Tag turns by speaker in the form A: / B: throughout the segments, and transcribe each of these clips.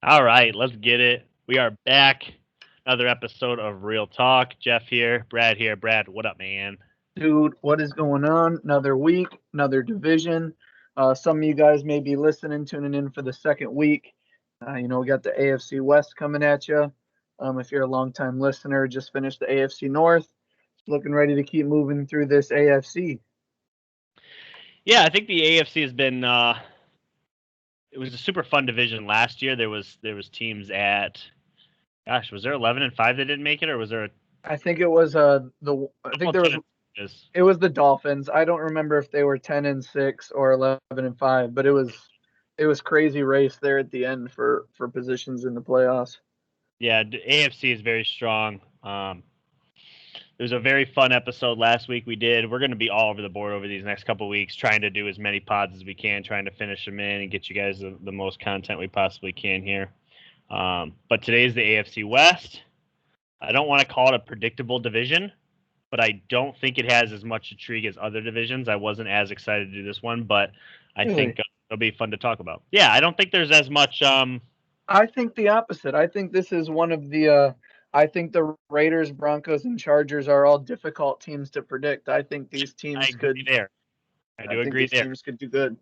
A: All right, let's get it. We are back. Another episode of Real Talk. Jeff here, Brad here. Brad, what up, man?
B: Dude, what is going on? Another week, another division. Some of you guys may be listening, tuning in for the second week. We got the AFC West coming at you. If you're a longtime listener, just finished the AFC North. Looking ready to keep moving through this AFC.
A: Yeah, I think the AFC has been. It was a super fun division last year. There was teams at. Gosh, was there 11-5 that didn't make it, or was there?
B: I think it was I think
A: Almost
B: there was
A: 10.
B: it was the Dolphins. I don't remember if they were 10-6 or 11-5, but it was crazy race there at the end for positions in the playoffs.
A: Yeah, the AFC is very strong. It was a very fun episode last week we did. We're going to be all over the board over these next couple weeks, trying to do as many pods as we can, trying to finish them in and get you guys the most content we possibly can here. But today's the AFC West. I don't want to call it a predictable division, but I don't think it has as much intrigue as other divisions. I wasn't as excited to do this one, but I think
B: Really?
A: it'll be fun to talk about. Yeah, I don't think there's as much.
B: I think the opposite. I think this is one of I think the Raiders, Broncos, and Chargers are all difficult teams to predict.
A: I agree there. I
B: I
A: do
B: think
A: agree
B: these
A: there.
B: teams could do good.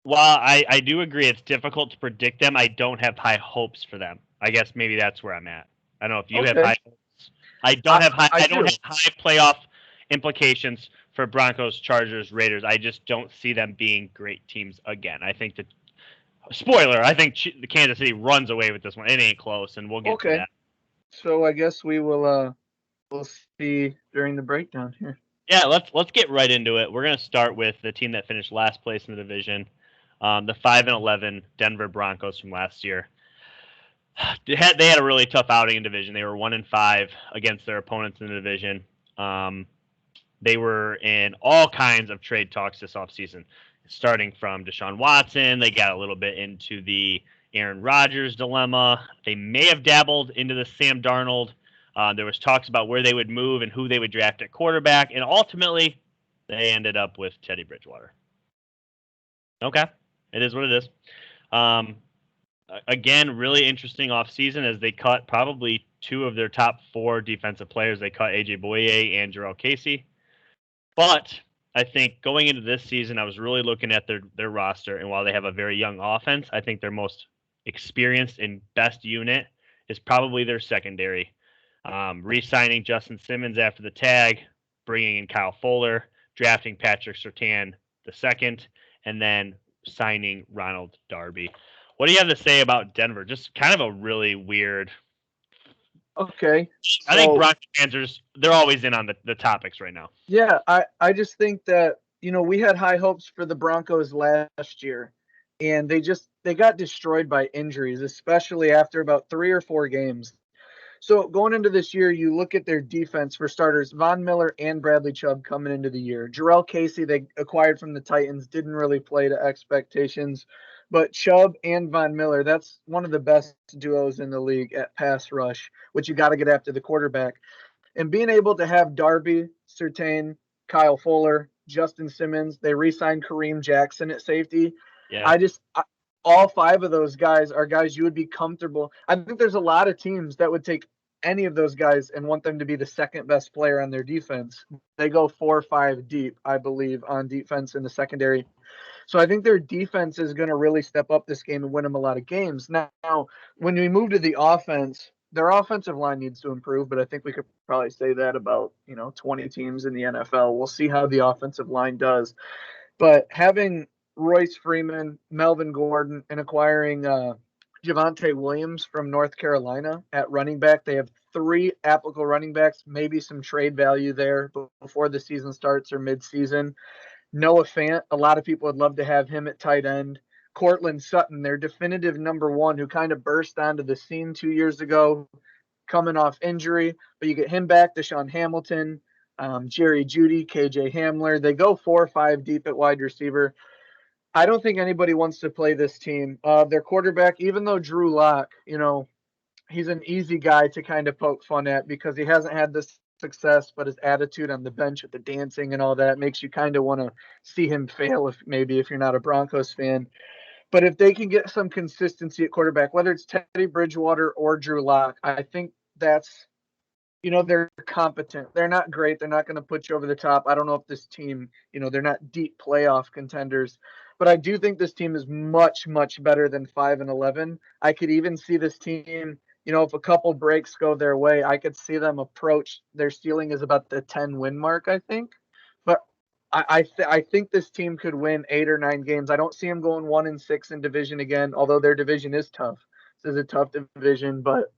A: While I do agree it's difficult to predict them, I don't have high hopes for them. I guess maybe that's where I'm at. I don't know if you have
B: Okay,
A: high hopes. I don't
B: I
A: have high.
B: I
A: I don't
B: do.
A: have high playoff implications for Broncos, Chargers, Raiders. I just don't see them being great teams again. I think that spoiler. I think the Kansas City runs away with this one. It ain't close, and we'll get to
B: Okay,
A: that.
B: so I guess we'll see during the breakdown here.
A: Yeah, let's get right into it. We're gonna start with the team that finished last place in the division, the 5-11 Denver Broncos from last year. They had a really tough outing in division. They were 1-5 against their opponents in the division. Um, they were in all kinds of trade talks this offseason, starting from Deshaun Watson. They got a little bit into the Aaron Rodgers dilemma. They may have dabbled into the Sam Darnold. There was talks about where they would move and who they would draft at quarterback, and ultimately they ended up with Teddy Bridgewater. Okay, it is what it is. Um, Again, really interesting offseason as they cut probably two of their top four defensive players. They cut AJ Boye and Jarrell Casey. But I think going into this season, I was really looking at their roster, and while they have a very young offense, I think their most experienced and best unit is probably their secondary. Re-signing Justin Simmons after the tag, bringing in Kyle Fuller, drafting Patrick Surtain the second, and then signing Ronald Darby. What do you have to say about Denver? Just kind of a really weird.
B: Okay,
A: I think
B: so
A: Broncos fans they're always in on the topics right now.
B: yeah, I just think that we had high hopes for the Broncos last year, and they got destroyed by injuries, especially after about 3 or 4 games. So going into this year, you look at their defense for starters, Von Miller and Bradley Chubb coming into the year. Jarrell Casey, they acquired from the Titans, didn't really play to expectations. But Chubb and Von Miller, that's one of the best duos in the league at pass rush, which you got to get after the quarterback. And being able to have Darby, Surtain, Kyle Fuller, Justin Simmons, they re-signed Kareem Jackson at safety.
A: Yeah.
B: I just all five of those guys are guys you would be comfortable. I think there's a lot of teams that would take any of those guys and want them to be the second best player on their defense. They go 4 or 5 deep, I believe, on defense in the secondary. So I think their defense is going to really step up this game and win them a lot of games. Now, when we move to the offense, their offensive line needs to improve, but I think we could probably say that about 20 teams in the NFL. We'll see how the offensive line does. But having Royce Freeman, Melvin Gordon, and acquiring Javonte Williams from North Carolina at running back, they have three applicable running backs, maybe some trade value there before the season starts or mid-season. Noah Fant, a lot of people would love to have him at tight end. Cortland Sutton, their definitive number one, who kind of burst onto the scene 2 years ago, coming off injury. But you get him back, Deshaun Hamilton, Jerry Judy, KJ Hamler. They go 4 or 5 deep at wide receiver. I don't think anybody wants to play this team. Their quarterback, even though Drew Lock, he's an easy guy to kind of poke fun at because he hasn't had this success, but his attitude on the bench with the dancing and all that makes you kind of want to see him fail if you're not a Broncos fan. But if they can get some consistency at quarterback, whether it's Teddy Bridgewater or Drew Lock, I think that's, they're competent. They're not great. They're not going to put you over the top. I don't know if this team, they're not deep playoff contenders, but I do think this team is much, much better than 5-11. I could even see this team, if a couple breaks go their way, I could see them approach their ceiling is about the 10-win mark, I think. But I think this team could win 8 or 9 games. I don't see them going 1-6 in division again, although their division is tough. This is a tough division, but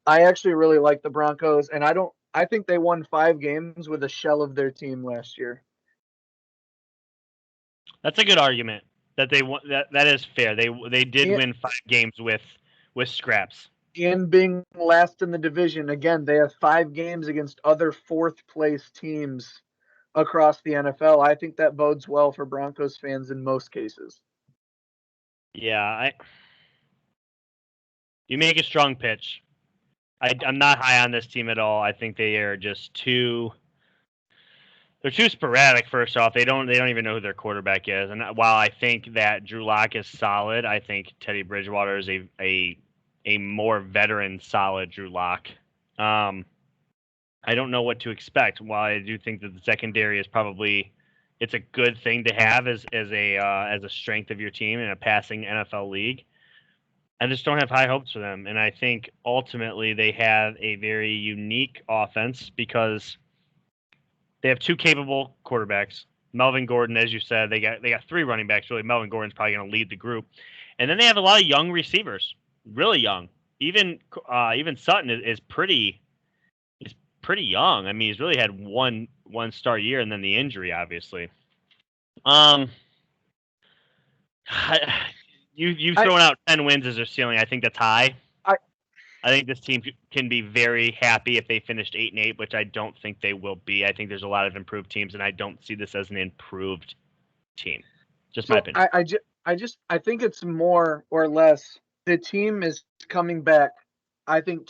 B: I actually really like the Broncos, and I think they won 5 games with a shell of their team last year.
A: That's a good argument. That they that is fair. They did win 5 games with scraps.
B: And being last in the division, again, they have 5 games against other 4th place teams across the NFL. I think that bodes well for Broncos fans in most cases.
A: Yeah, you make a strong pitch. I'm not high on this team at all. I think they are just they're too sporadic. First off, they don't even know who their quarterback is. And while I think that Drew Lock is solid, I think Teddy Bridgewater is a more veteran, solid Drew Lock. I don't know what to expect. While I do think that the secondary is probably it's a good thing to have as a strength of your team in a passing NFL league. I just don't have high hopes for them, and I think ultimately they have a very unique offense because they have 2 capable quarterbacks. Melvin Gordon, as you said, they got 3 running backs. Really, Melvin Gordon's probably going to lead the group, and then they have a lot of young receivers, really young. Even Sutton is pretty young. I mean, he's really had one star year and then the injury, obviously. You've thrown out 10 wins as their ceiling. I think that's high. I think this team can be very happy if they finished 8-8, which I don't think they will be. I think there's a lot of improved teams, and I don't see this as an improved team. Just my opinion.
B: I think it's more or less the team is coming back. I think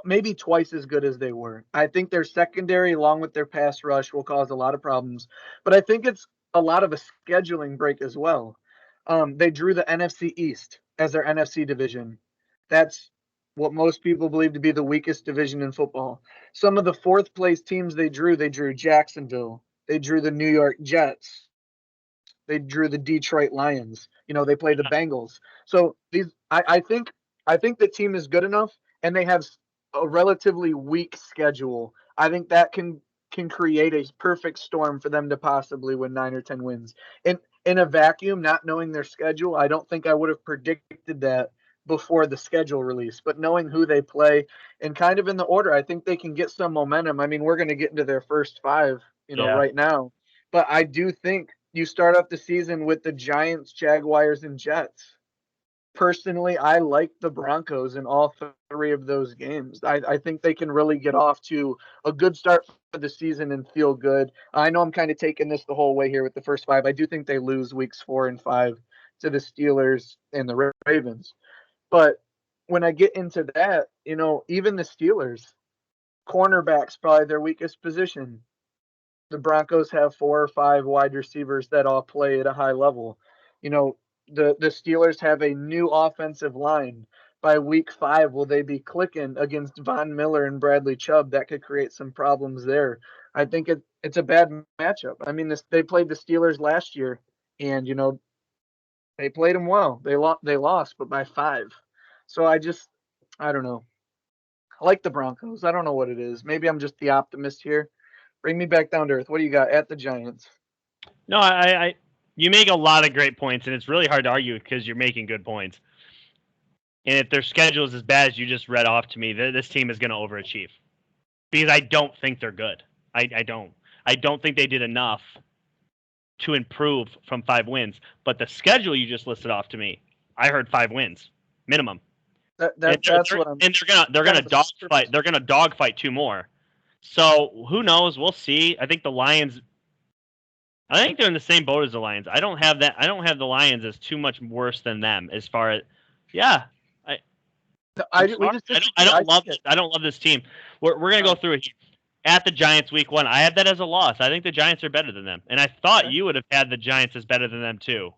B: maybe twice as good as they were. I think their secondary, along with their pass rush, will cause a lot of problems. But I think it's a lot of a scheduling break as well. They drew the NFC East as their NFC division. That's what most people believe to be the weakest division in football. Some of the 4th place teams they drew Jacksonville. They drew the New York Jets. They drew the Detroit Lions. They played the Bengals. So I think the team is good enough, and they have a relatively weak schedule. I think that can create a perfect storm for them to possibly win 9 or 10 wins. In a vacuum, not knowing their schedule, I don't think I would have predicted that before the schedule release. But knowing who they play and kind of in the order, I think they can get some momentum. I mean, we're going to get into their first 5, right now. But I do think you start off the season with the Giants, Jaguars, and Jets. Personally, I like the Broncos in all 3 of those games. I think they can really get off to a good start for the season and feel good. I know I'm kind of taking this the whole way here with the first 5. I do think they lose weeks 4 and 5 to the Steelers and the Ravens. But when I get into that, even the Steelers, cornerback's probably their weakest position. The Broncos have 4 or 5 wide receivers that all play at a high level. The Steelers have a new offensive line. By week 5, will they be clicking against Von Miller and Bradley Chubb? That could create some problems there. I think it's a bad matchup. I mean, they played the Steelers last year, and they played them well. They lost, but by 5. So I don't know. I like the Broncos. I don't know what it is. Maybe I'm just the optimist here. Bring me back down to earth. What do you got at the Giants?
A: No, you make a lot of great points, and it's really hard to argue because you're making good points. And if their schedule is as bad as you just read off to me, this team is going to overachieve. Because I don't think they're good. I don't. I don't think they did enough to improve from 5 wins. But the schedule you just listed off to me, I heard 5 wins minimum.
B: That's what I'm.
A: And they're gonna dogfight. They're gonna dogfight 2 more. So who knows? We'll see. I think the Lions. I think they're in the same boat as the Lions. I don't have the Lions as too much worse than them as far as. Yeah. I don't love this team. We're gonna go through it here. At the Giants week 1, I have that as a loss. I think the Giants are better than them, and I thought you would have had the Giants as better than them too.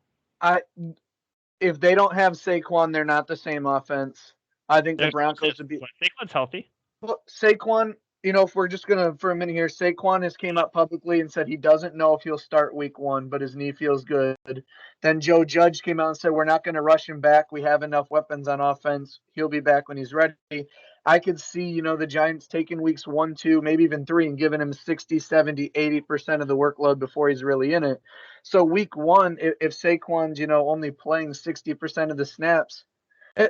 B: if they don't have Saquon, they're not the same offense. I think the Broncos would be.
A: Saquon's healthy.
B: Well, Saquon, if we're just gonna for a minute here, Saquon has came out publicly and said he doesn't know if he'll start week 1, but his knee feels good. Then Joe Judge came out and said we're not going to rush him back. We have enough weapons on offense. He'll be back when he's ready. I could see, the Giants taking weeks 1, 2, maybe even 3 and giving him 60, 70, 80% of the workload before he's really in it. So week 1, if Saquon's, only playing 60% of the snaps,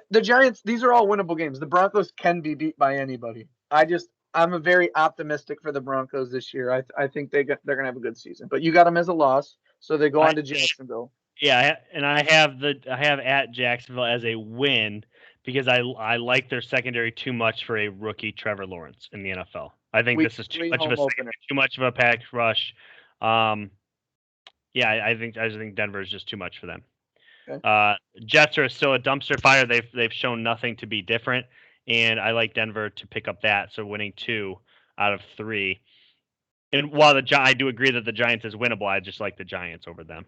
B: the Giants, these are all winnable games. The Broncos can be beat by anybody. I'm a very optimistic for the Broncos this year. I think they're going to have a good season. But you got them as a loss, so they go on to Jacksonville.
A: Yeah, and I have at Jacksonville as a win because I like their secondary too much for a rookie Trevor Lawrence in the NFL. I think this is too much of a packed rush. Yeah, I just think Denver is just too much for them. Okay. Jets are still a dumpster fire. They've shown nothing to be different, and I like Denver to pick up that. So winning 2 out of 3. And while I do agree that the Giants is winnable, I just like the Giants over them.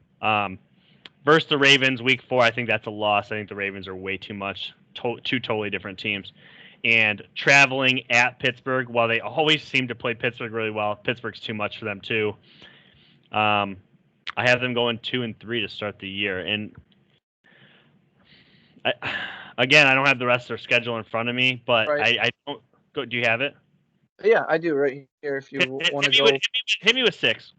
A: Versus the Ravens, week 4, I think that's a loss. I think the Ravens are way too much, two totally different teams. And traveling at Pittsburgh, while they always seem to play Pittsburgh really well, Pittsburgh's too much for them too. I have them going 2-3 to start the year. And I don't have the rest of their schedule in front of me, but right. I don't. Do you have it?
B: Yeah, I do right here. If you want to go,
A: hit me with 6.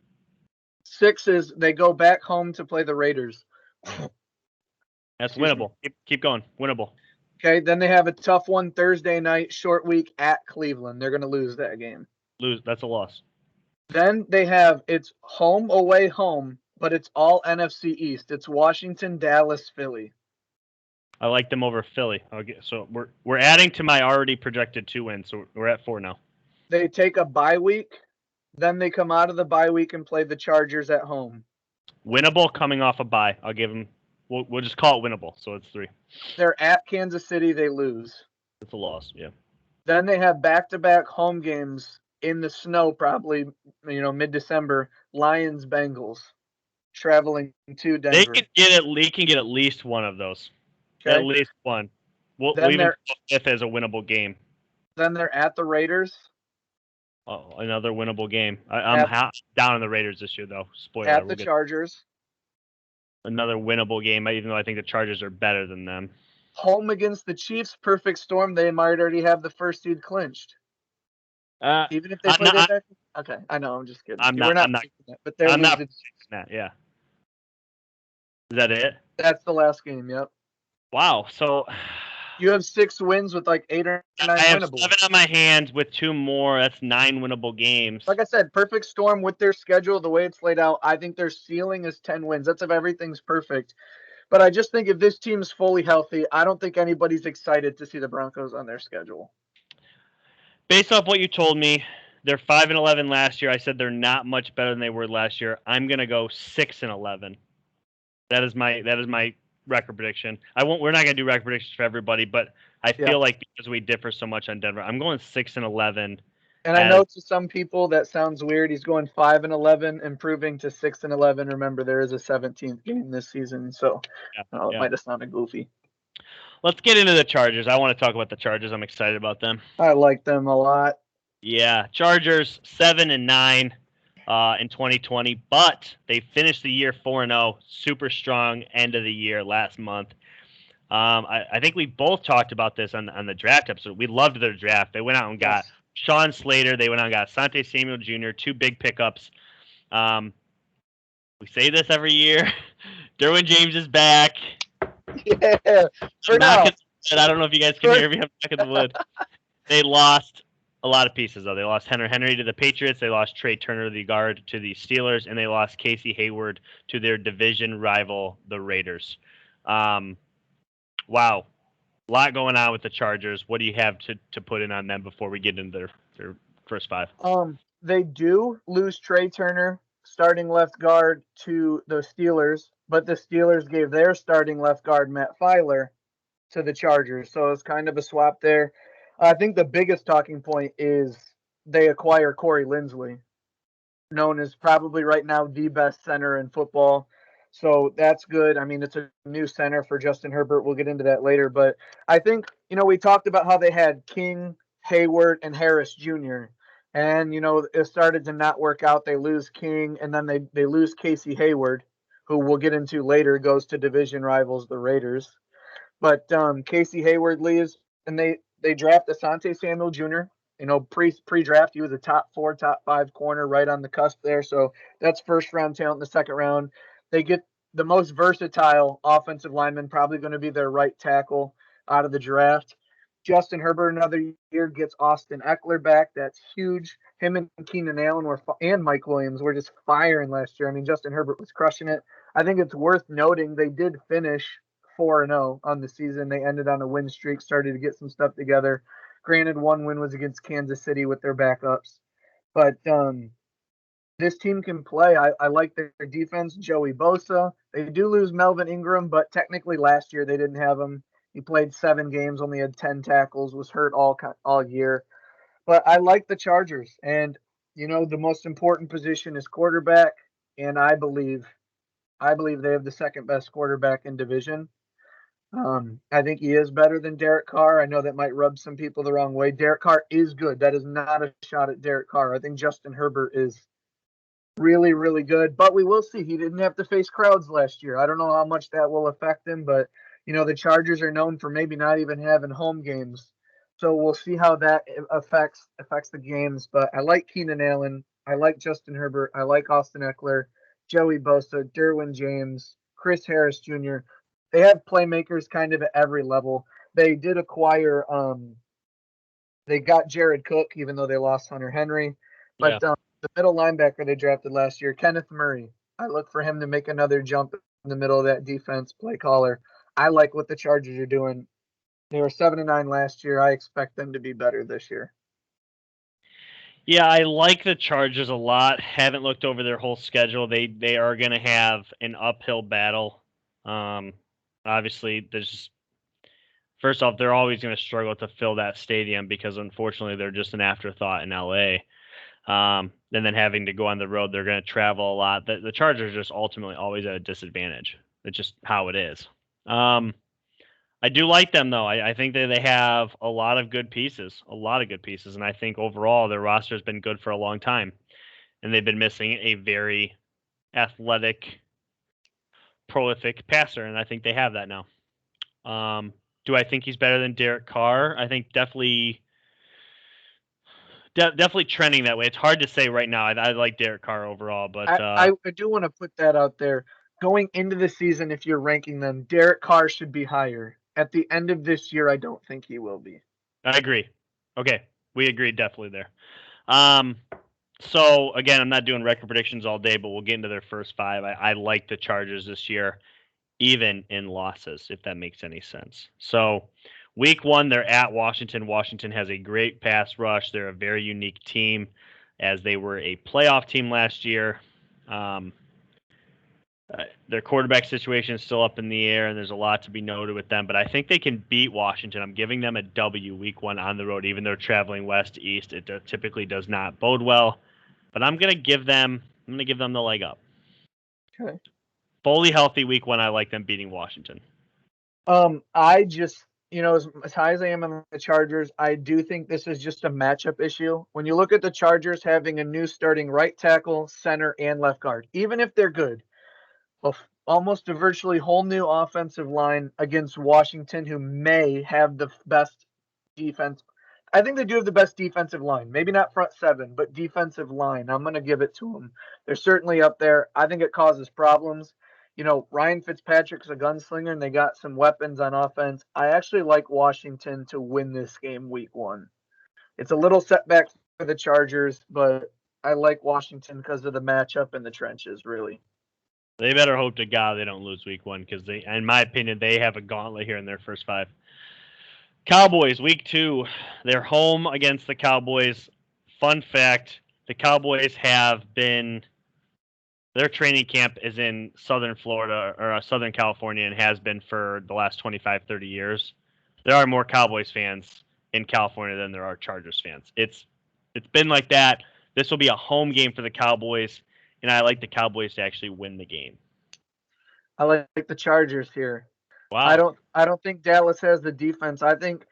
B: 6 is they go back home to play the Raiders.
A: That's winnable. Keep going. Winnable.
B: Okay, then they have a tough one Thursday night, short week at Cleveland. They're going to lose that game.
A: That's a loss.
B: Then it's home, away, home, but it's all NFC East. It's Washington, Dallas, Philly.
A: I like them over Philly. So we're adding to my already projected 2 wins. So we're at 4 now.
B: They take a bye week. Then they come out of the bye week and play the Chargers at home.
A: Winnable coming off a bye. I'll give them. We'll just call it winnable. So it's 3.
B: They're at Kansas City. They lose.
A: It's a loss. Yeah.
B: Then they have back-to-back home games in the snow, probably mid-December. Lions, Bengals, traveling to Denver.
A: They can get at least one of those. Okay. At least one. We'll even if as a winnable game.
B: Then they're at the Raiders.
A: Oh, another winnable game. I'm down on the Raiders this year, though. Spoiler.
B: At the Chargers.
A: Another winnable game, even though I think the Chargers are better than them.
B: Home against the Chiefs, perfect storm. They might already have the first seed clinched. Even if they play that back. Okay, I know. I'm just kidding.
A: I'm not.
B: But they're
A: not that. Yeah. Is that it?
B: That's the last game. Yep.
A: Wow. So
B: you have 6 wins with like 8 or 9 winnable. I
A: have 7 on my hands with 2 more. That's 9 winnable games.
B: Like I said, perfect storm with their schedule, the way it's laid out. I think their ceiling is 10 wins. That's if everything's perfect. But I just think if this team's fully healthy, I don't think anybody's excited to see the Broncos on their schedule.
A: Based off what you told me, they're 5-11 last year. I said they're not much better than they were last year. I'm gonna go 6-11. That is my record prediction. We're not gonna do record predictions for everybody, but I feel like because we differ so much on Denver, I'm going 6-11.
B: And I know to some people that sounds weird. He's going 5-11, improving to 6-11. Remember, there is a 17th game this season, so it might have sounded goofy.
A: Let's get into the Chargers. I want to talk about the Chargers. I'm excited about them.
B: I like them a lot.
A: Yeah, Chargers 7-9 in 2020, but they finished the year 4-0, super strong end of the year last month. I think we both talked about this on the draft episode. We loved their draft. They went out and got Sean Slater. They went out and got Asante Samuel Jr., 2 big pickups. We say this every year. Derwin James is back.
B: Yeah, for now.
A: I don't know if you guys can hear me. I'm knocking the wood. They lost a lot of pieces, though. They lost Henry to the Patriots. They lost Trey Turner, the guard, to the Steelers. And they lost Casey Hayward to their division rival, the Raiders. Wow. A lot going on with the Chargers. What do you have to put in on them before we get into their first 5?
B: They do lose Trey Turner, starting left guard, to the Steelers, but the Steelers gave their starting left guard, Matt Filer, to the Chargers. So it's kind of a swap there. I think the biggest talking point is they acquire Corey Linsley, known as probably right now the best center in football. So that's good. I mean, it's a new center for Justin Herbert. We'll get into that later. But I think, we talked about how they had King, Hayward, and Harris Jr. And, it started to not work out. They lose King, and then they lose Casey Hayward, who we'll get into later, goes to division rivals, the Raiders. But Casey Hayward leaves, and they draft Asante Samuel Jr. Pre-draft, he was a top 4, top 5 corner, right on the cusp there. So that's first round talent in the second round. They get the most versatile offensive lineman, probably going to be their right tackle out of the draft. Justin Herbert another year gets Austin Eckler back. That's huge. Him and Keenan Allen and Mike Williams were just firing last year. I mean, Justin Herbert was crushing it. I think it's worth noting they did finish 4-0 on the season. They ended on a win streak, started to get some stuff together. Granted, one win was against Kansas City with their backups. But this team can play. I like their defense. Joey Bosa. They do lose Melvin Ingram, but technically last year they didn't have him. He played 7 games, only had 10 tackles, was hurt all year. But I like the Chargers. And, the most important position is quarterback. And I believe they have the second best quarterback in division. I think he is better than Derek Carr. I know that might rub some people the wrong way. Derek Carr is good. That is not a shot at Derek Carr. I think Justin Herbert is really, really good. But we will see. He didn't have to face crowds last year. I don't know how much that will affect him, but the Chargers are known for maybe not even having home games. So we'll see how that affects the games. But I like Keenan Allen. I like Justin Herbert. I like Austin Eckler, Joey Bosa, Derwin James, Chris Harris Jr. They have playmakers kind of at every level. They did acquire they got Jared Cook, even though they lost Hunter Henry. But
A: Yeah.
B: the middle linebacker they drafted last year, Kenneth Murray, I look for him to make another jump in the middle of that defense, play caller. I like what the Chargers are doing. They were 7-9 last year. I expect them to be better this year.
A: Yeah, I like the Chargers a lot. Haven't looked over their whole schedule. They are going to have an uphill battle. Obviously, first off, they're always going to struggle to fill that stadium because unfortunately they're just an afterthought in LA. And then having to go on the road, they're going to travel a lot. The Chargers are just ultimately always at a disadvantage. It's just how it is. I do like them, though. I think that they have a lot of good pieces, and I think overall their roster has been good for a long time, and they've been missing a very athletic, prolific passer, and I think they have that now. Do I think he's better than Derek Carr? I think definitely trending that way. It's hard to say right now. I like Derek Carr overall, but
B: I do want to put that out there. Going into the season, if you're ranking them, Derek Carr should be higher. At the end of this year, I don't think he will be.
A: I agree. Okay, we agree definitely there. So again, I'm not doing record predictions all day, but we'll get into their first 5. I like the Chargers this year, even in losses, if that makes any sense. So week 1, they're at Washington. Washington has a great pass rush. They're a very unique team, as they were a playoff team last year. Their quarterback situation is still up in the air, and there's a lot to be noted with them. But I think they can beat Washington. I'm giving them a W week 1 on the road, even though traveling west to east. It typically does not bode well. But I'm gonna give them the leg up.
B: Okay.
A: Fully healthy week 1. I like them beating Washington.
B: I just, as high as I am on the Chargers, I do think this is just a matchup issue. When you look at the Chargers having a new starting right tackle, center, and left guard, even if they're good, almost a virtually whole new offensive line against Washington, who may have the best defense. I think they do have the best defensive line. Maybe not front 7, but defensive line. I'm going to give it to them. They're certainly up there. I think it causes problems. Ryan Fitzpatrick's a gunslinger, and they got some weapons on offense. I actually like Washington to win this game week 1. It's a little setback for the Chargers, but I like Washington because of the matchup in the trenches, really.
A: They better hope to God they don't lose week 1, because in my opinion, they have a gauntlet here in their first 5. Cowboys, week 2, they're home against the Cowboys. Fun fact, the Cowboys their training camp is in southern Florida or southern California, and has been for the last 25, 30 years. There are more Cowboys fans in California than there are Chargers fans. It's been like that. This will be a home game for the Cowboys, and I like the Cowboys to actually win the game.
B: I like the Chargers here. I
A: Wow.
B: don't I don't think Dallas has the defense. I think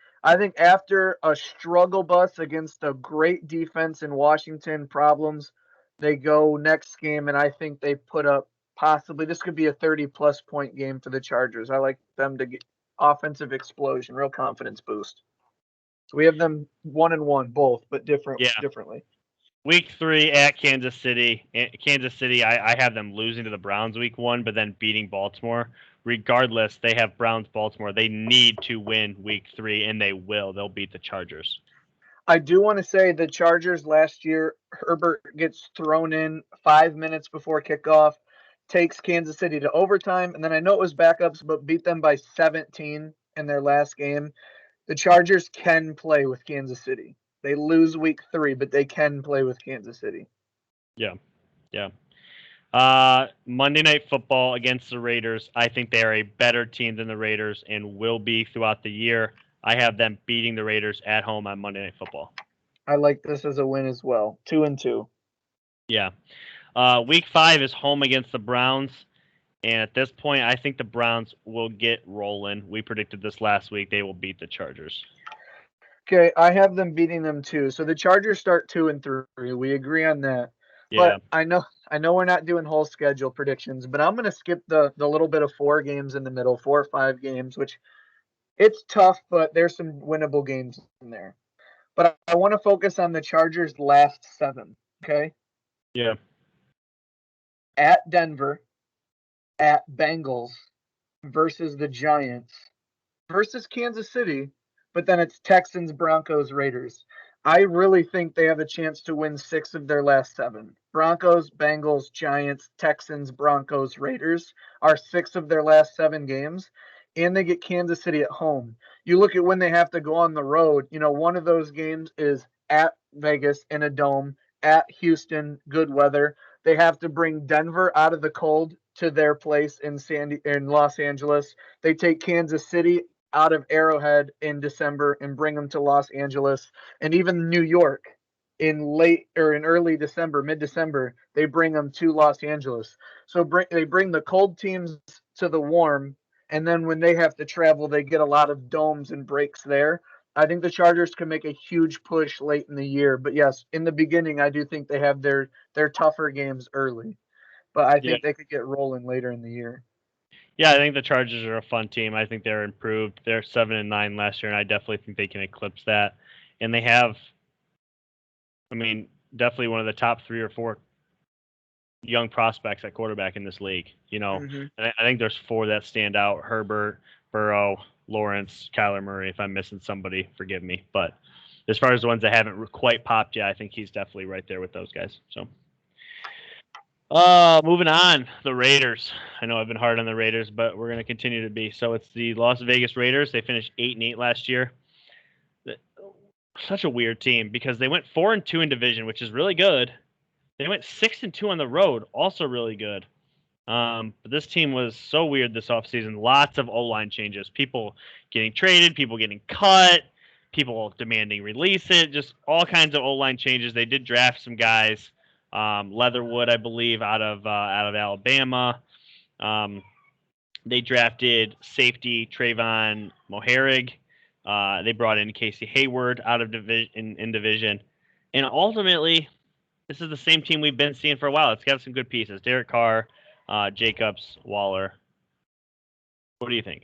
B: after a struggle bus against a great defense in Washington problems, they go next game and I think they put up possibly this could be a 30+ point game for the Chargers. I like them to get offensive explosion, real confidence boost. So we have them 1-1 both, but
A: Yeah.
B: differently.
A: Week 3 at Kansas City. Kansas City, I have them losing to the Browns week 1, but then beating Baltimore. Regardless, they have Browns Baltimore. They need to win week 3, and they will. They'll beat the Chargers.
B: I do want to say the Chargers last year, Herbert gets thrown in 5 minutes before kickoff, takes Kansas City to overtime, and then I know it was backups, but beat them by 17 in their last game. The Chargers can play with Kansas City. They lose week 3, but they can play with Kansas City.
A: Yeah. Monday Night Football against the Raiders. I think they are a better team than the Raiders and will be throughout the year. I have them beating the Raiders at home on Monday Night Football.
B: I like this as a win as well. 2-2.
A: Yeah. Week 5 is home against the Browns. And at this point, I think the Browns will get rolling. We predicted this last week. They will beat the Chargers.
B: Okay, I have them beating them too. So the Chargers start 2-3. We agree on that.
A: Yeah.
B: But I know we're not doing whole schedule predictions, but I'm gonna skip the little bit of 4 games in the middle, 4 or 5 games, which it's tough, but there's some winnable games in there. But I want to focus on the Chargers' last 7. Okay,
A: Yeah.
B: at Denver, at Bengals, versus the Giants, versus Kansas City, but then it's Texans, Broncos, Raiders. I really think they have a chance to win 6 of their last 7. Broncos, Bengals, Giants, Texans, Broncos, Raiders are 6 of their last 7 games, and they get Kansas City at home. You look at when they have to go on the road, one of those games is at Vegas in a dome, at Houston, good weather. They have to bring Denver out of the cold to their place in Los Angeles. They take Kansas City out of Arrowhead in December and bring them to Los Angeles, and even New York in early December, mid-December, they bring them to Los Angeles. So they bring the cold teams to the warm, and then when they have to travel, they get a lot of domes and breaks there. I think the Chargers can make a huge push late in the year, but yes, in the beginning, I do think they have their tougher games early, but I
A: Yeah.
B: think they could get rolling later in the year.
A: Yeah, I think the Chargers are a fun team. I think they're improved. They're 7-9 last year, and I definitely think they can eclipse that. And they have, I mean, definitely one of the top 3 or 4 young prospects at quarterback in this league.
B: Mm-hmm.
A: And I think there's 4 that stand out: Herbert, Burrow, Lawrence, Kyler Murray. If I'm missing somebody, forgive me. But as far as the ones that haven't quite popped yet, I think he's definitely right there with those guys. So. Moving on, the Raiders. I know I've been hard on the Raiders, but we're going to continue to be. So it's the Las Vegas Raiders. They finished 8-8 last year. Such a weird team because they went 4-2 in division, which is really good. They went 6-2 on the road, also really good. But this team was so weird this offseason. Lots of O-line changes. People getting traded, people getting cut, people demanding release it, just all kinds of O-line changes. They did draft some guys. Leatherwood, I believe, out of Alabama. They drafted safety Trayvon Moharig. They brought in Casey Hayward out of division, and ultimately, this is the same team we've been seeing for a while. It's got some good pieces: Derek Carr, Jacobs, Waller. What do you think?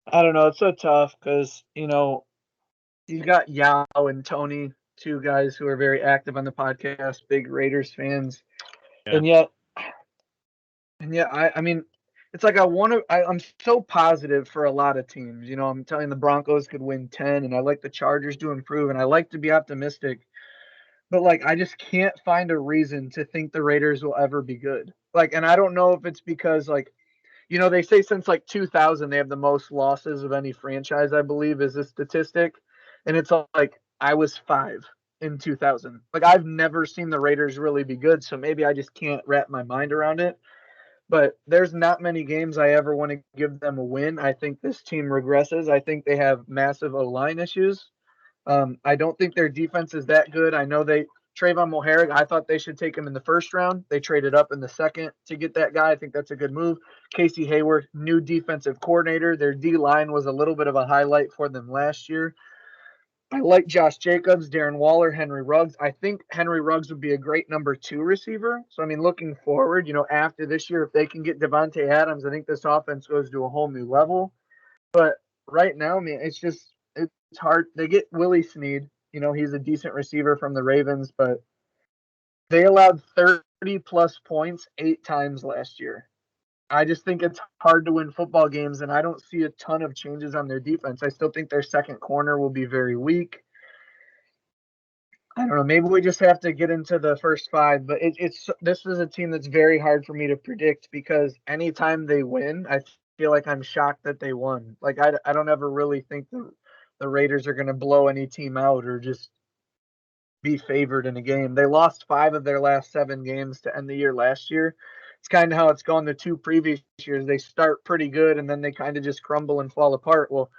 B: I don't know. It's so tough because, you've got Yao and Tony, 2 guys who are very active on the podcast, big Raiders fans.
A: Yeah.
B: And yet, I mean, it's like I'm so positive for a lot of teams. I'm telling the Broncos could win 10, and I like the Chargers to improve, and I like to be optimistic. But, I just can't find a reason to think the Raiders will ever be good. And I don't know if it's because, they say since 2000 they have the most losses of any franchise, I believe, is a statistic. And it's like I was 5 in 2000. I've never seen the Raiders really be good, so maybe I just can't wrap my mind around it. But there's not many games I ever want to give them a win. I think this team regresses. I think they have massive O-line issues. I don't think their defense is that good. I know Trayvon Moherrig, I thought they should take him in the first round. They traded up in the second to get that guy. I think that's a good move. Casey Hayward, new defensive coordinator. Their D-line was a little bit of a highlight for them last year. I like Josh Jacobs, Darren Waller, Henry Ruggs. I think Henry Ruggs would be a great number 2 receiver. So, I mean, looking forward, after this year, if they can get Devontae Adams, I think this offense goes to a whole new level. But right now, I mean, it's hard. They get Willie Snead. He's a decent receiver from the Ravens, but they allowed 30-plus points 8 times last year. I just think it's hard to win football games, and I don't see a ton of changes on their defense. I still think their second corner will be very weak. I don't know. Maybe we just have to get into the first 5, but this is a team that's very hard for me to predict because anytime they win, I feel like I'm shocked that they won. Like I don't ever really think the Raiders are going to blow any team out or just be favored in a game. They lost 5 of their last 7 games to end the year last year. It's kind of how it's gone the 2 previous years. They start pretty good and then they kind of just crumble and fall apart. Well,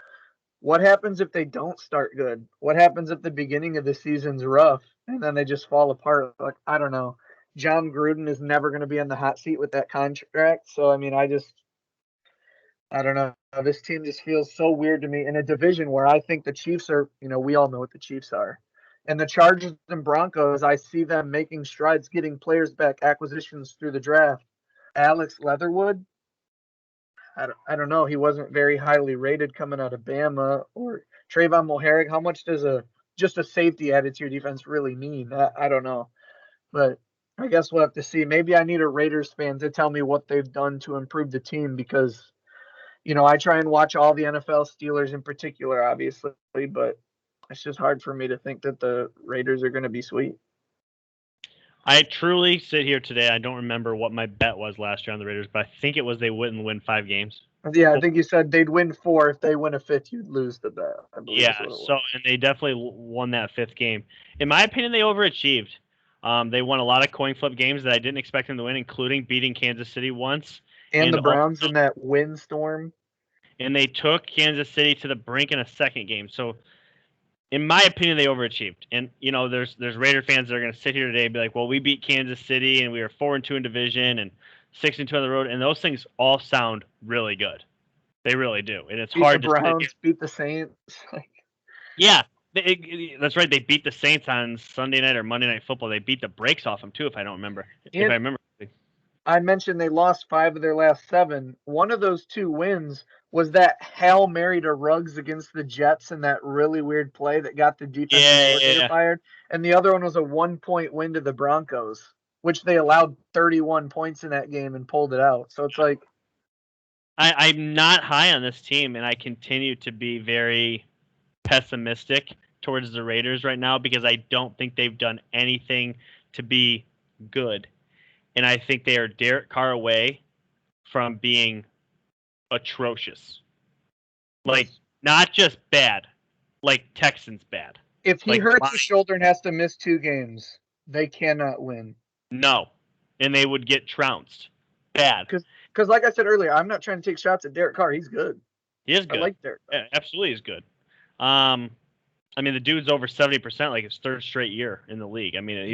B: what happens if they don't start good? What happens if the beginning of the season's rough and then they just fall apart? Like, I don't know. John Gruden is never going to be in the hot seat with that contract. So, I mean, I don't know. This team just feels so weird to me in a division where I think the Chiefs are, we all know what the Chiefs are. And the Chargers and Broncos, I see them making strides, getting players back, acquisitions through the draft. Alex Leatherwood, I don't know. He wasn't very highly rated coming out of Bama. Or Trayvon Moherrig. How much does just a safety added to your defense really mean? I don't know. But I guess we'll have to see. Maybe I need a Raiders fan to tell me what they've done to improve the team because, I try and watch all the NFL, Steelers in particular, obviously, but it's just hard for me to think that the Raiders are going to be sweet.
A: I truly sit here today. I don't remember what my bet was last year on the Raiders, but I think it was they wouldn't win 5 games.
B: Yeah, I think you said they'd win 4. If they win a 5th, you'd lose the bet. I believe
A: Yeah, and they definitely won that 5th game. In my opinion, they overachieved. They won a lot of coin flip games that I didn't expect them to win, including beating Kansas City once.
B: And the Browns in that windstorm.
A: And they took Kansas City to the brink in a second game. So, in my opinion, they overachieved. And there's Raider fans that are going to sit here today and be like, "Well, we beat Kansas City and we were 4-2 in division and 6-2 on the road," and those things all sound really good. They really do, and it's hard
B: to beat the Browns, beat the Saints.
A: Yeah, that's right. They beat the Saints on Sunday night or Monday Night Football. They beat the brakes off them too, if I remember.
B: I mentioned they lost 5 of their last 7. One of those 2 wins was that Hail Mary to Ruggs against the Jets and that really weird play that got the defensive coordinator fired. And the other one was a 1-point win to the Broncos, which they allowed 31 points in that game and pulled it out. So it's like
A: I'm not high on this team, and I continue to be very pessimistic towards the Raiders right now because I don't think they've done anything to be good. And I think they are Derek Carr away from being atrocious. Like, not just bad, like Texans bad.
B: If he hurts his shoulder and has to miss 2 games, they cannot win.
A: No. And they would get trounced. Bad.
B: Because like I said earlier, I'm not trying to take shots at Derek Carr. He's good.
A: He is good.
B: I like Derek Carr.
A: Yeah, absolutely he's good. I mean, the dude's over 70%, like his 3rd straight year in the league. I mean,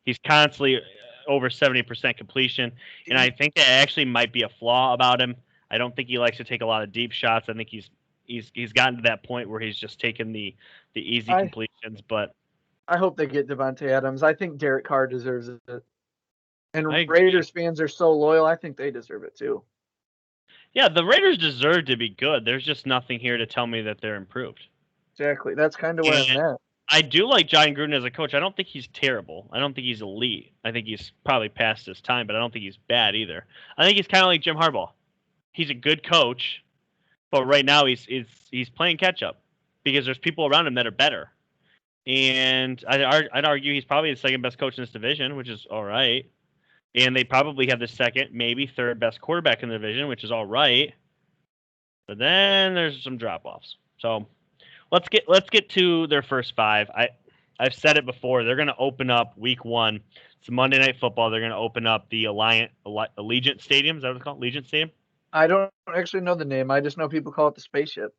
A: he's constantly over 70% completion, and I think that actually might be a flaw about him. I don't think he likes to take a lot of deep shots. I think he's gotten to that point where he's just taken the easy completions. But
B: I hope they get Devontae Adams. I think Derek Carr deserves it. And Raiders fans are so loyal. I think they deserve it too.
A: Yeah, the Raiders deserve to be good. There's just nothing here to tell me that they're improved.
B: Exactly. That's kind of where I'm at.
A: I do like John Gruden as a coach. I don't think he's terrible. I don't think he's elite. I think he's probably past his time, but I don't think he's bad either. I think he's kind of like Jim Harbaugh. He's a good coach, but right now he's playing catch up because there's people around him that are better. And I'd argue he's probably the second best coach in this division, which is all right. And they probably have the second, maybe third best quarterback in the division, which is all right. But then there's some drop offs. So let's get to their first 5. I've said it before. They're going to open up week 1. It's Monday Night Football. They're going to open up the Allegiant Stadium. Is that what it's called? Allegiant Stadium?
B: I don't actually know the name. I just know people call it the spaceship.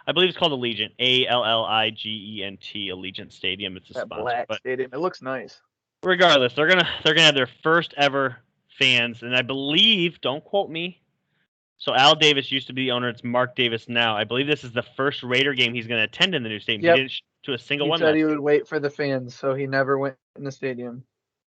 A: I believe it's called Allegiant. Alligent. Allegiant Stadium. It's a
B: That
A: sponsor.
B: black
A: But
B: stadium. It looks nice.
A: regardless, they're gonna have their first ever fans, and I believe, don't quote me. So Al Davis used to be the owner. It's Mark Davis now. I believe this is the first Raider game he's going to attend in the new stadium.
B: Yep.
A: He didn't to a single
B: He
A: one
B: said
A: last
B: he
A: year.
B: would wait for the fans, so he never went in the stadium.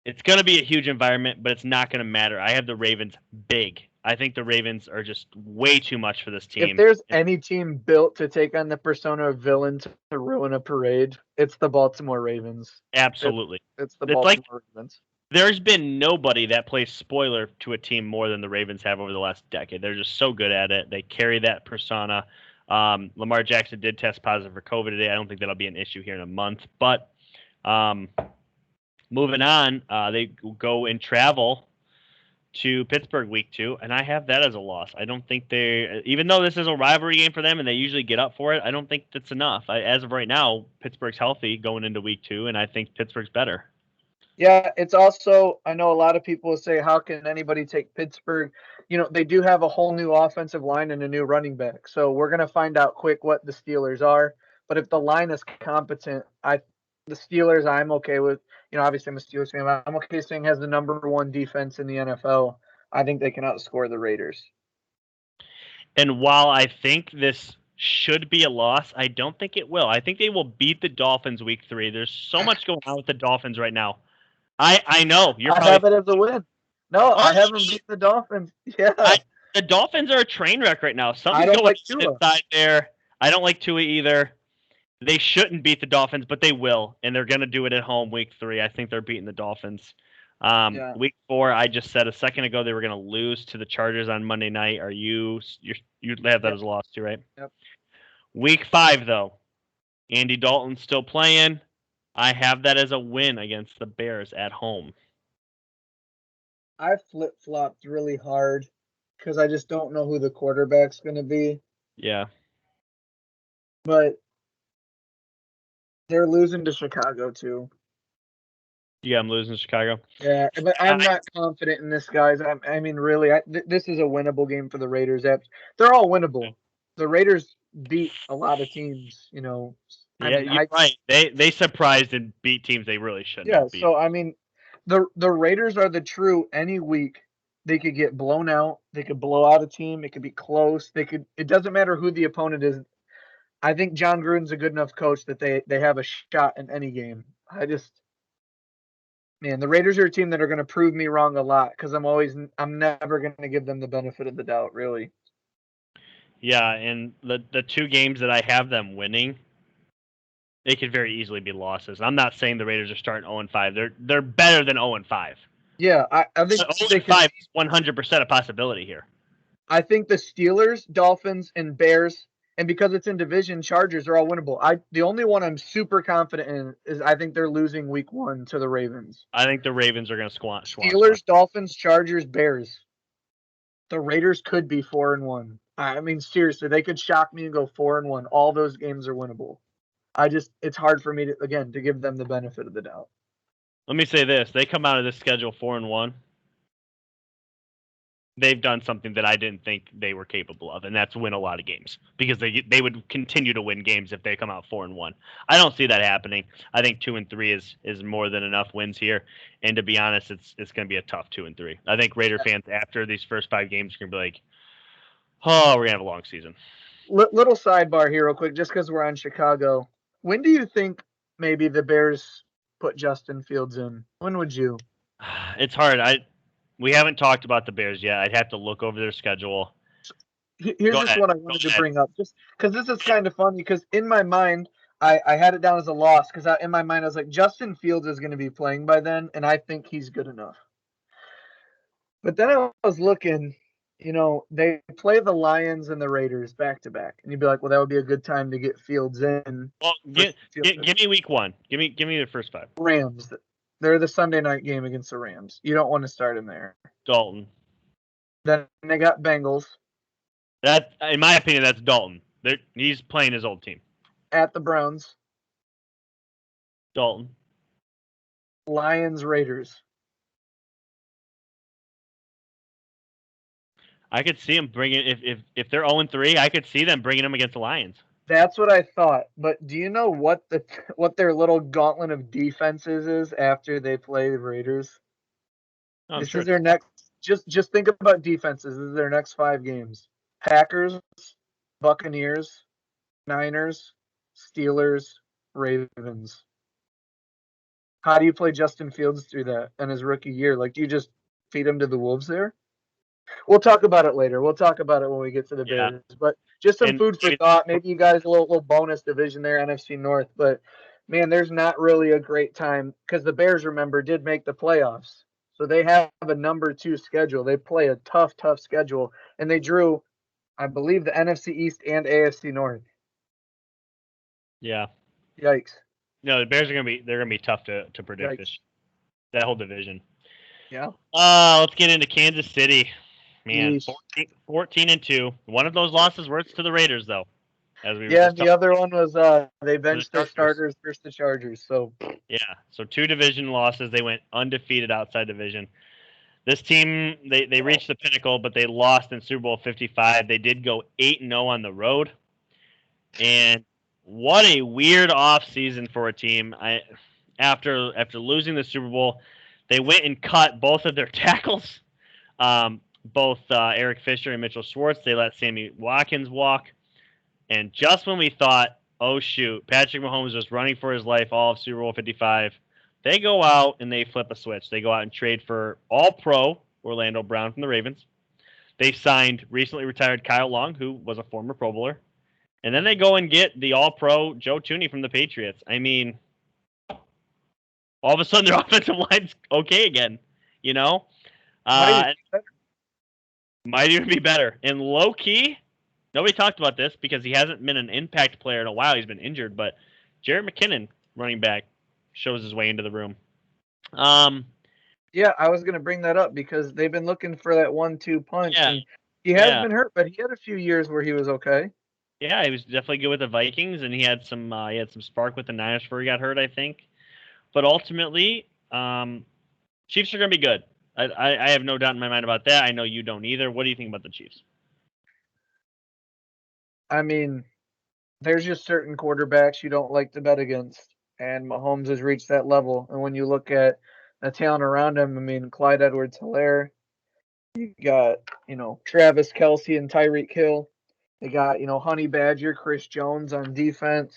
A: It's going to be a huge environment, but it's not going to matter. I have the Ravens big. I think the Ravens are just way too much for this team.
B: If there's any team built to take on the persona of villain to ruin a parade, it's the Baltimore Ravens.
A: Absolutely.
B: It's the
A: It's like
B: Baltimore Ravens.
A: there's been nobody that plays spoiler to a team more than the Ravens have over the last decade. They're just so good at it. They carry that persona. Lamar Jackson did test positive for COVID today. I don't think that'll be an issue here in a month. But moving on, they go and travel to Pittsburgh week 2, and I have that as a loss. I don't think even though this is a rivalry game for them and they usually get up for it, I don't think that's enough. As of right now, Pittsburgh's healthy going into week 2, and I think Pittsburgh's better.
B: Yeah, it's also, I know a lot of people say, how can anybody take Pittsburgh? They do have a whole new offensive line and a new running back. So we're going to find out quick what the Steelers are. But if the line is competent, the Steelers, I'm okay with. Obviously I'm a Steelers fan. I'm okay saying has the number 1 defense in the NFL. I think they can outscore the Raiders.
A: And while I think this should be a loss, I don't think it will. I think they will beat the Dolphins week 3. There's so much going on with the Dolphins right now. I know you're.
B: I have it as a win. No, I haven't beat the Dolphins. Yeah,
A: the Dolphins are a train wreck right now. Something's
B: I don't
A: going
B: like
A: on
B: Tua.
A: inside there. I don't like Tua either. They shouldn't beat the Dolphins, but they will, and they're going to do it at home week 3. I think they're beating the Dolphins.
B: Yeah.
A: Week 4, I just said a second ago they were going to lose to the Chargers on Monday night. You have that as a loss too, right?
B: Yep.
A: Week 5, though, Andy Dalton's still playing. I have that as a win against the Bears at home.
B: I flip-flopped really hard because I just don't know who the quarterback's going to be.
A: Yeah.
B: But they're losing to Chicago, too.
A: Yeah, I'm losing to Chicago.
B: Yeah, but I'm not confident in this, guys. I mean, really, this is a winnable game for the Raiders. They're all winnable. The Raiders beat a lot of teams,
A: Yeah, you're right. They surprised and beat teams they really shouldn't have beat.
B: So, I mean, the Raiders are the true any week. They could get blown out. They could blow out a team. It could be close. It doesn't matter who the opponent is. I think John Gruden's a good enough coach that they have a shot in any game. Man, the Raiders are a team that are going to prove me wrong a lot because I'm never going to give them the benefit of the doubt, really.
A: Yeah, and the 2 games that I have them winning, they could very easily be losses. I'm not saying the Raiders are starting 0-5. They're better than 0-5.
B: Yeah, I think
A: 0-5 is 100% a possibility here.
B: I think the Steelers, Dolphins, and Bears, and because it's in division, Chargers are all winnable. The only one I'm super confident in is I think they're losing week 1 to the Ravens.
A: I think the Ravens are going to squat.
B: Steelers, Dolphins, Chargers, Bears. The Raiders could be 4-1. I mean, seriously, they could shock me and go 4-1. All those games are winnable. It's hard for me to give them the benefit of the doubt.
A: Let me say this: they come out of this schedule 4-1. They've done something that I didn't think they were capable of, and that's win a lot of games because they would continue to win games if they come out 4-1. I don't see that happening. I think 2-3 is more than enough wins here, and to be honest, it's going to be a tough 2-3. I think Raider fans after these first 5 games are going to be like, "Oh, we're going to have a long season."
B: Little sidebar here, real quick, just because we're on Chicago. When do you think maybe the Bears put Justin Fields in? When would you?
A: It's hard. We haven't talked about the Bears yet. I'd have to look over their schedule.
B: Here's just what I wanted to bring up, just because this is kind of funny. Because in my mind, I had it down as a loss. Because in my mind, I was like, Justin Fields is going to be playing by then, and I think he's good enough. But then I was looking. They play the Lions and the Raiders back to back, and you'd be like, well, that would be a good time to get Fields in.
A: Well, give me week 1. Give me the first 5.
B: Rams. They're the Sunday night game against the Rams. You don't want to start him there.
A: Dalton.
B: Then they got Bengals.
A: That, in my opinion, that's Dalton. He's playing his old team.
B: At the Browns.
A: Dalton.
B: Lions, Raiders.
A: I could see them bringing if they're 0-3. I could see them bringing them against the Lions.
B: That's what I thought. But do you know what their little gauntlet of defenses is after they play the Raiders?
A: I'm
B: This
A: sure
B: is
A: it's
B: their next. Just think about defenses. This is their next 5 games: Packers, Buccaneers, Niners, Steelers, Ravens. How do you play Justin Fields through that in his rookie year? Like, do you just feed him to the wolves there? We'll talk about it later. We'll talk about it when we get to the
A: yeah.
B: Bears. But just some
A: And
B: food for thought. Maybe you guys a little bonus division there, NFC North. But man, there's not really a great time because the Bears, remember, did make the playoffs. So they have a number 2 schedule. They play a tough schedule, and they drew, I believe, the NFC East and AFC North.
A: yeah,
B: Yikes!
A: no, the Bears are they're gonna be tough to predict
B: Yikes!
A: this that whole division.
B: Yeah.
A: Let's get into Kansas City. Man,
B: Yeesh.
A: 14-2. One of those losses was to the Raiders, though, as we were
B: Yeah,
A: just
B: and the
A: talking
B: other one was they
A: to the
B: benched their
A: Chargers.
B: starters versus the Chargers. So
A: Yeah, so 2 division losses. They went undefeated outside division. This team, they reached the pinnacle, but they lost in Super Bowl 55. They did go 8-0 on the road. And what a weird off season for a team. After losing the Super Bowl, they went and cut both of their tackles. Both Eric Fisher and Mitchell Schwartz. They let Sammy Watkins walk. And just when we thought, oh shoot, Patrick Mahomes was running for his life all of Super Bowl 55, they go out and they flip a switch. They go out and trade for All-Pro Orlando Brown from the Ravens. They signed recently retired Kyle Long, who was a former Pro Bowler. And then they go and get the All-Pro Joe Thuney from the Patriots. I mean, all of a sudden their offensive line's okay again, you know?
B: might
A: Might even be better. And low key, nobody talked about this because he hasn't been an impact player in a while. He's been injured, but Jared McKinnon, running back, shows his way into the room.
B: Yeah, I was going to bring that up because they've been looking for that 1-2 punch,
A: Yeah,
B: and he has
A: yeah,
B: been hurt, but he had a few years where he was okay.
A: yeah. He was definitely good with the Vikings, and he had some spark with the Niners before he got hurt, I think. But ultimately, Chiefs are going to be good. I have no doubt in my mind about that. I know you don't either. What do you think about the Chiefs?
B: I mean, there's just certain quarterbacks you don't like to bet against, and Mahomes has reached that level. And when you look at the talent around him, I mean, Clyde Edwards-Helaire, you got, Travis Kelce and Tyreek Hill. They got, Honey Badger, Chris Jones on defense.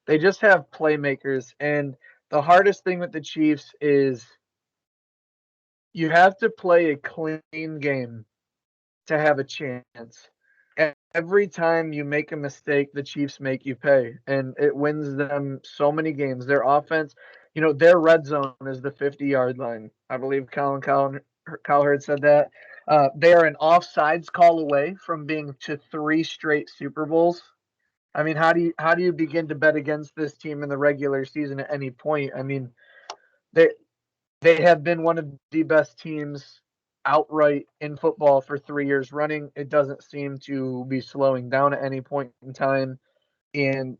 B: They just have playmakers. And the hardest thing with the Chiefs is you have to play a clean game to have a chance. Every time you make a mistake, the Chiefs make you pay, and it wins them so many games. Their offense, their red zone is the 50-yard line. I believe Colin Cowherd said that. They are an offsides call away from being to 3 straight Super Bowls. I mean, how do you begin to bet against this team in the regular season at any point? I mean, they they have been one of the best teams outright in football for 3 years running. It doesn't seem to be slowing down at any point in time. And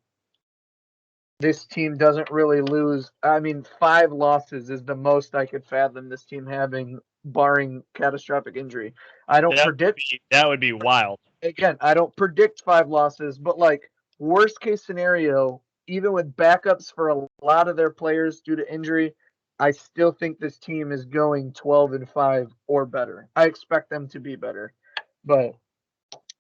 B: this team doesn't really lose. I mean, 5 losses is the most I could fathom this team having, barring catastrophic injury. I don't predict,
A: That would be wild.
B: again, I don't predict 5 losses, but like worst case scenario, even with backups for a lot of their players due to injury, I still think this team is going 12-5 or better. I expect them to be better, but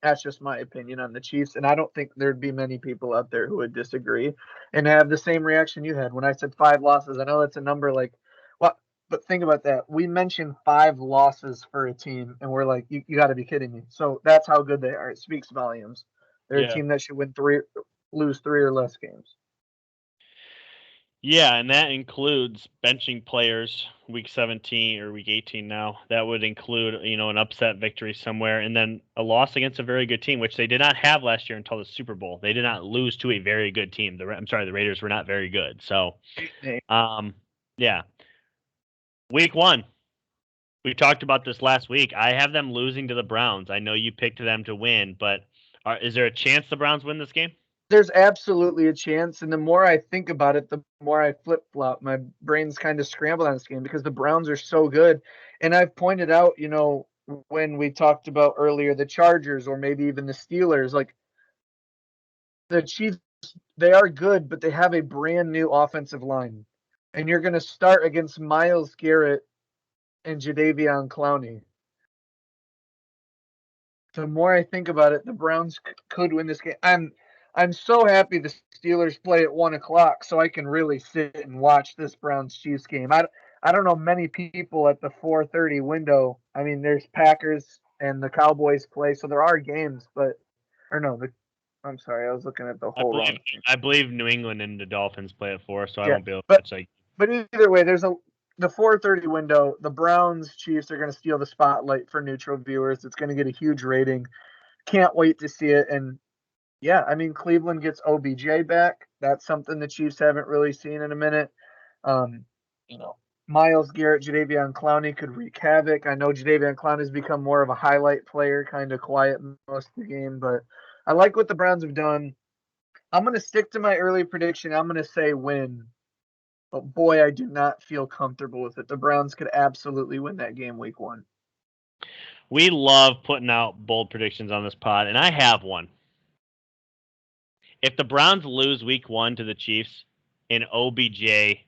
B: that's just my opinion on the Chiefs, and I don't think there'd be many people out there who would disagree and have the same reaction you had when I said 5 losses. I know that's a number like, what? But think about that. We mentioned 5 losses for a team, and we're like, you got to be kidding me. So that's how good they are. It speaks volumes. They're a
A: Yeah.
B: team that should lose 3 or less games.
A: Yeah, and that includes benching players week 17 or week 18 now. That would include, an upset victory somewhere and then a loss against a very good team, which they did not have last year until the Super Bowl. They did not lose to a very good team. The Raiders were not very good. So, yeah. Week 1. We talked about this last week. I have them losing to the Browns. I know you picked them to win, but is there a chance the Browns win this game?
B: There's absolutely a chance, and the more I think about it, the more I flip-flop. My brain's kind of scrambled on this game because the Browns are so good. And I've pointed out, when we talked about earlier the Chargers or maybe even the Steelers, like the Chiefs, they are good, but they have a brand new offensive line. And you're going to start against Myles Garrett and Jadeveon Clowney. The more I think about it, the Browns could win this game. I'm so happy the Steelers play at 1:00 so I can really sit and watch this Browns Chiefs game. I don't know many people at the 4:30 window. I mean, there's Packers and the Cowboys play, so there are games, but or no, I'm sorry, I was looking at the
A: I
B: whole
A: believe
B: wrong thing.
A: I believe New England and the Dolphins play at 4, so I
B: Yeah,
A: won't be able to
B: but
A: catch like.
B: but either way, there's the 4:30 window. The Browns Chiefs are going to steal the spotlight for neutral viewers. It's going to get a huge rating. Can't wait to see it. And yeah, I mean, Cleveland gets OBJ back. That's something the Chiefs haven't really seen in a minute. Um, you know, Myles Garrett, Jadeveon Clowney could wreak havoc. I know Jadeveon Clowney has become more of a highlight player, kind of quiet most of the game, but I like what the Browns have done. I'm going to stick to my early prediction. I'm going to say win. But boy, I do not feel comfortable with it. The Browns could absolutely win that game week 1.
A: We love putting out bold predictions on this pod, and I have one. If the Browns lose week 1 to the Chiefs and OBJ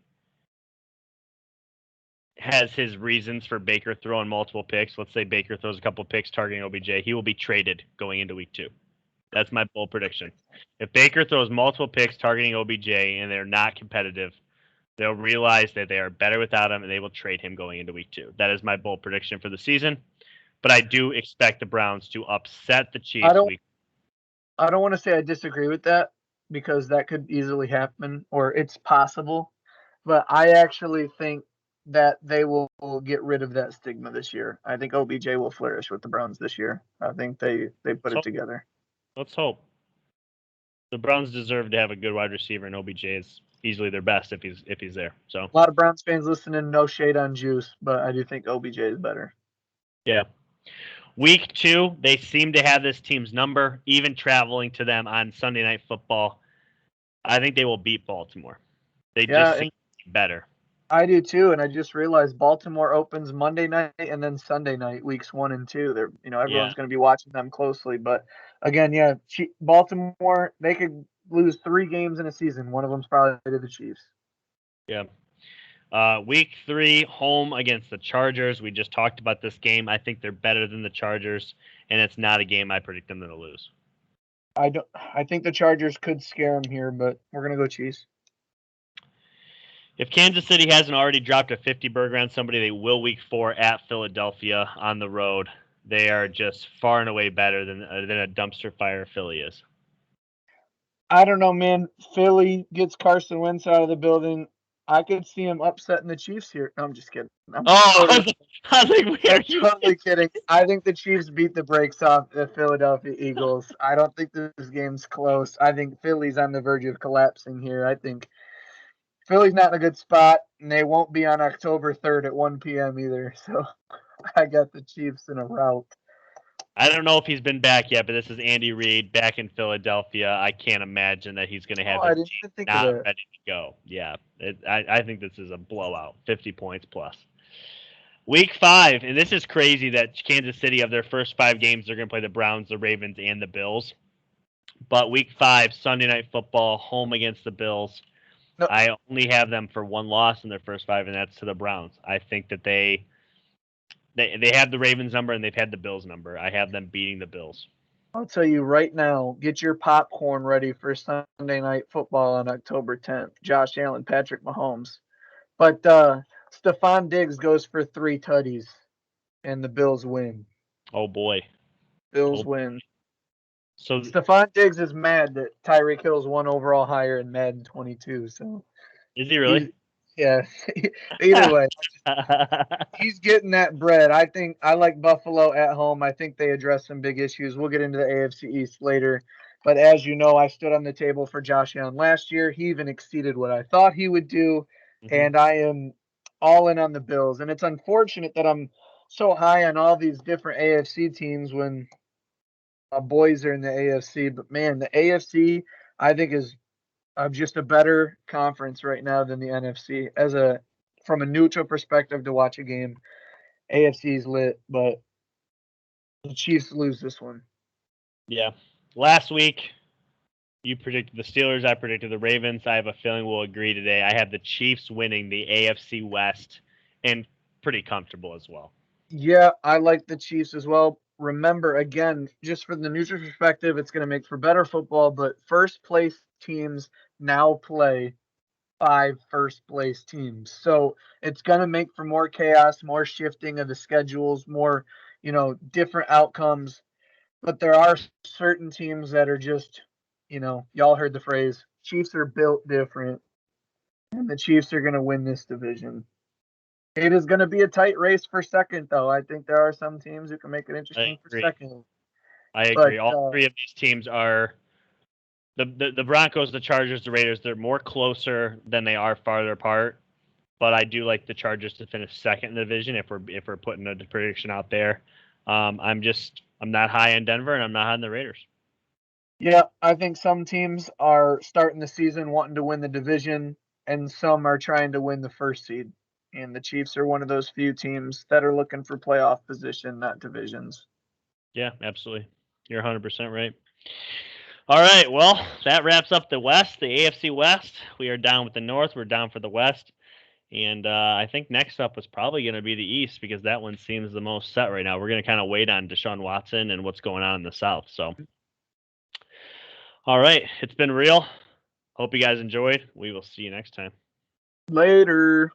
A: has his reasons for Baker throwing multiple picks, let's say Baker throws a couple picks targeting OBJ, he will be traded going into week 2. That's my bold prediction. If Baker throws multiple picks targeting OBJ and they're not competitive, they'll realize that they are better without him and they will trade him going into week 2. That is my bold prediction for the season. But I do expect the Browns to upset the Chiefs week.
B: I don't want to say I disagree with that because that could easily happen or it's possible, but I actually think that they will get rid of that stigma this year. I think OBJ will flourish with the Browns this year. I think they put it together.
A: Let's hope. The Browns deserve to have a good wide receiver, and OBJ is easily their best if he's there. So
B: a lot of Browns fans listening, no shade on Juice, but I do think OBJ is better.
A: Yeah. Week 2, they seem to have this team's number, even traveling to them on Sunday Night Football. I think they will beat Baltimore. They just seem better.
B: I do too, and I just realized Baltimore opens Monday night and then Sunday night, weeks 1 and 2. They're, everyone's going to be watching them closely. But again, Baltimore, they could lose 3 games in a season. One of them's probably to the Chiefs.
A: Yeah. Week 3, home against the Chargers. We just talked about this game. I think they're better than the Chargers, and it's not a game I predict them to lose.
B: I think the Chargers could scare them here, but we're gonna go Chiefs.
A: If Kansas City hasn't already dropped a 50 burger on somebody, they will week 4 at Philadelphia on the road. They are just far and away better than a dumpster fire Philly is.
B: I don't know, man. Philly gets Carson Wentz out of the building. I could see him upsetting the Chiefs here. No, I'm just kidding.
A: I was like,
B: totally kidding. I think the Chiefs beat the brakes off the Philadelphia Eagles. I don't think this game's close. I think Philly's on the verge of collapsing here. I think Philly's not in a good spot, and they won't be on October 3rd at 1 p.m. either. So I got the Chiefs in a rout.
A: I don't know if he's been back yet, but this is Andy Reid back in Philadelphia. I can't imagine that he's going to have his team not ready to go. Yeah, I think this is a blowout, 50 points plus. Week 5, and this is crazy that Kansas City, of their first 5 games, they're going to play the Browns, the Ravens, and the Bills. But week 5, Sunday Night Football, home against the Bills. No. I only have them for 1 loss in their first 5, and that's to the Browns. I think that they have the Ravens number and they've had the Bills number. I have them beating the Bills.
B: I'll tell you right now, get your popcorn ready for Sunday Night Football on October 10th. Josh Allen, Patrick Mahomes. But Stephon Diggs goes for 3 tutties, and the Bills win.
A: Oh, boy.
B: Bills win.
A: So
B: Stephon Diggs is mad that Tyreek Hill's 1 overall higher in Madden 22. So
A: is he really?
B: Yeah. Either way, he's getting that bread. I like Buffalo at home. I think they address some big issues. We'll get into the AFC East later. But as you know, I stood on the table for Josh Allen last year. He even exceeded what I thought he would do. Mm-hmm. And I am all in on the Bills. And it's unfortunate that I'm so high on all these different AFC teams when my boys are in the AFC. But, man, the AFC, I think, is just a better conference right now than the NFC. From a neutral perspective to watch a game, AFC's lit, but the Chiefs lose this one.
A: Yeah. Last week, You predicted the Steelers. I predicted the Ravens. I have a feeling we'll agree today. I have the Chiefs winning the AFC West and pretty comfortable as well.
B: Yeah, I like the Chiefs as well. Remember, again, just for the neutral perspective, it's going to make for better football, but first place teams now play 5 first place teams. So it's going to make for more chaos, more shifting of the schedules, more, different outcomes. But there are certain teams that are just, y'all heard the phrase, Chiefs are built different, and the Chiefs are going to win this division. It is going to be a tight race for second, though. I think there are some teams who can make it
A: I
B: interesting for
A: agree.
B: second.
A: I agree.
B: But
A: All three of these teams are the Broncos, the Chargers, the Raiders. They're more closer than they are farther apart. But I do like the Chargers to finish second in the division if we're putting a prediction out there. I'm not high on Denver and I'm not high on the Raiders.
B: yeah, I think some teams are starting the season wanting to win the division, and some are trying to win the first seed. And the Chiefs are one of those few teams that are looking for playoff position, not divisions.
A: Yeah, absolutely. You're 100% right. All right, well, that wraps up the West, the AFC West. We are down with the North. We're down for the West. And I think next up is probably going to be the East because that one seems the most set right now. We're going to kind of wait on Deshaun Watson and what's going on in the South. So, all right, it's been real. Hope you guys enjoyed. We will see you next time.
B: Later.